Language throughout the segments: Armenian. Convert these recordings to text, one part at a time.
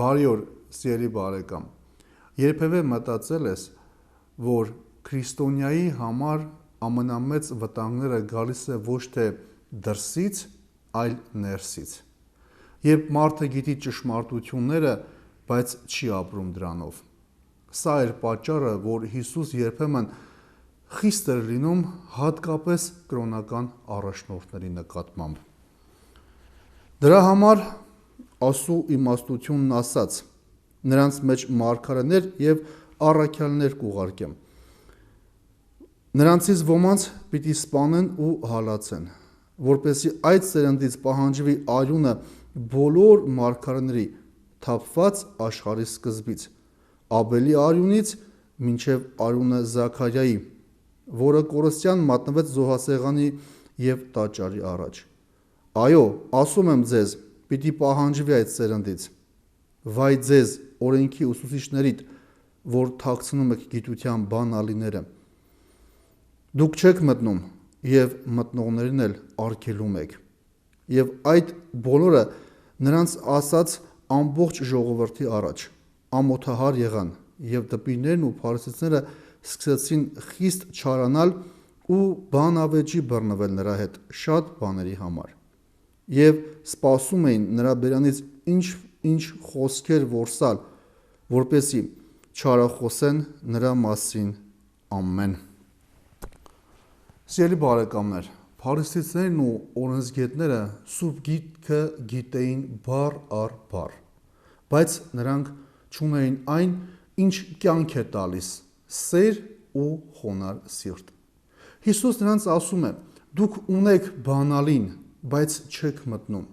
Բարի օր, սիրելի բարեկամ։ Երբևէ մտածել ես, որ քրիստոնյայի համար ամենամեծ վտանգները գալիս է ոչ թե դրսից, այլ ներսից։ Երբ մարդը գիտի ճշմարտությունները, բայց չի ապրում դրանով։ Սա էր պատճառը, որ Հիսուս երբեմն խիստ էր լինում հատկապես կրոնական առաջնորդների նկատմամբ։ Դրա համար ասու իմաստությունն ասած, նրանց մեջ մարգարեներ և առաքյալներ կուղարկեմ։ Նրանցից ոմանց պիտի սպանեն ու հալածեն, որպեսզի այդ սերնդից պահանջվի արյունը բոլոր մարգարեների թափված աշխարհի սկզբից, Աբելի արյունից մինչև արյունը Զաքարիայի, որը կորստյան մատնվեց զոհասեղանի և տաճարի առաջ։ Այո, ասում եմ ձեզ, պիտի պահանջվի այդ սերնդից։ Վայ ձեզ, օրենքի ուսուցիչներիդ, որ թաքցնում եք գիտության բանալիները։ Դուք չեք մտնում, և մտնողներին էլ արգելում եք։ Եվ այդ բոլորը նրանց ասաց ամբողջ ժողովրդի առաջ, ամոթահար եղան, և դպիրներն ու փարիսեցիները սկսեցին խիստ չարանալ ու բանավեճի բռնվել նրա հետ շատ բաների համար, և սպասում էին նրա բերանից ինչ խոսքեր որսալ, որպեսզի չարախոսեն նրա մասին ամեն։ Սիրելի բարեկամներ, փարիսեցիներն ու օրենսգետները Սուրբ Գիրքը գիտեին բառ առ բառ, բայց նրանք չունեին այն, ինչ կյանք է տալիս սեր ու խոնարհ սիրտ։ Հիսուս նրանց ասում է. դուք ունեք բանալին, բայց չեք մտնում,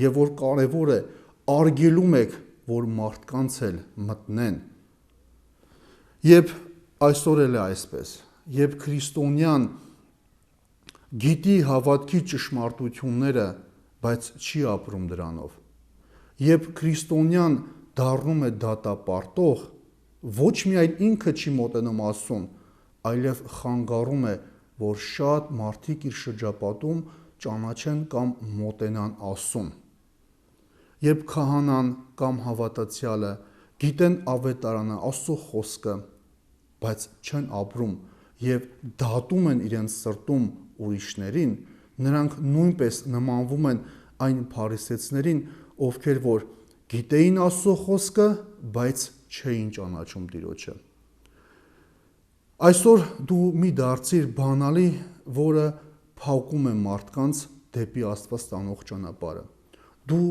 և որ կարևոր է, արգելում եք, որ մարդկանց էլ մտնեն։ Երբ այսօր էլ է այսպես, երբ քրիստոնյան գիտի հավատքի ճշմարտությունները, բայց չի ապրում դրանով, երբ քրիստոնյան դառնում է դատապարտող, ոչ միայն ինքը չի մոտենում Աստծուն, այլև խանգարում է, որ շատ մարդիկ իր շրջապատում ճանաչեն կամ մոտենան Աստծուն։ Երբ քահանան կամ հավատացյալը գիտեն ավետարանը, Աստծո խոսքը, բայց չեն ապրում և դատում են իրենց սրտում ուրիշներին, նրանք նույնպես նմանվում են այն փարիսեցիներին, ովքեր որ գիտեին Աստծո խոսքը, բայց չէին ճանաչում Տիրոջը։ Այսօր դու մի դարձիր բանալի, որը փակում է մարդկանց դեպի Աստված տանող ճանապարհը։ Դու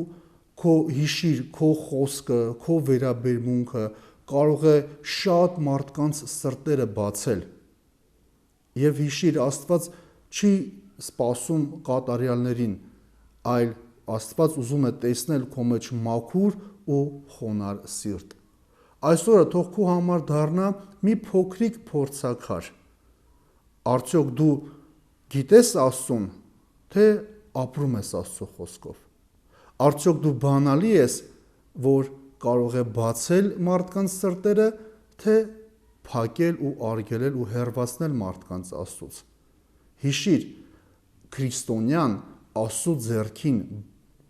քո հիշիր, քո խոսքը, քո վերաբերմունքը կարող է շատ մարդկանց սրտերը բացել։ Եվ հիշիր, Աստված չի սպասում կատարյալներին, այլ Աստված ուզում է տեսնել քո մեջ մաքուր ու խոնարհ սիրտ։ Այսօրը թող քո համար դառնա մի փոքրիկ փորձաքար։ Արդյոք դու գիտես Աստծուն, թե ապրում ես Աստծո խոսքով։ Արդյոք դու բանալի ես, որ կարող է բացել մարդկանց սրտերը, թե փակել ու արգելել ու հեռացնել մարդկանց Աստծուց։ Հիշիր, քրիստոնյան Աստծո ձեռքին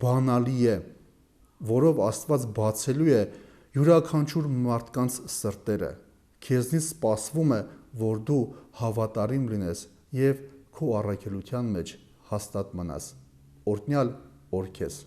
բանալի է, որով Աստված բացելու է յուրաքանչյուր մարդկանց սրտերը։ Քեզնից սպասվում է, որ դու հավատարիմ լինես և քո առաքելության մեջ հաստատ մնաս։ Օրհնյալ օր քեզ։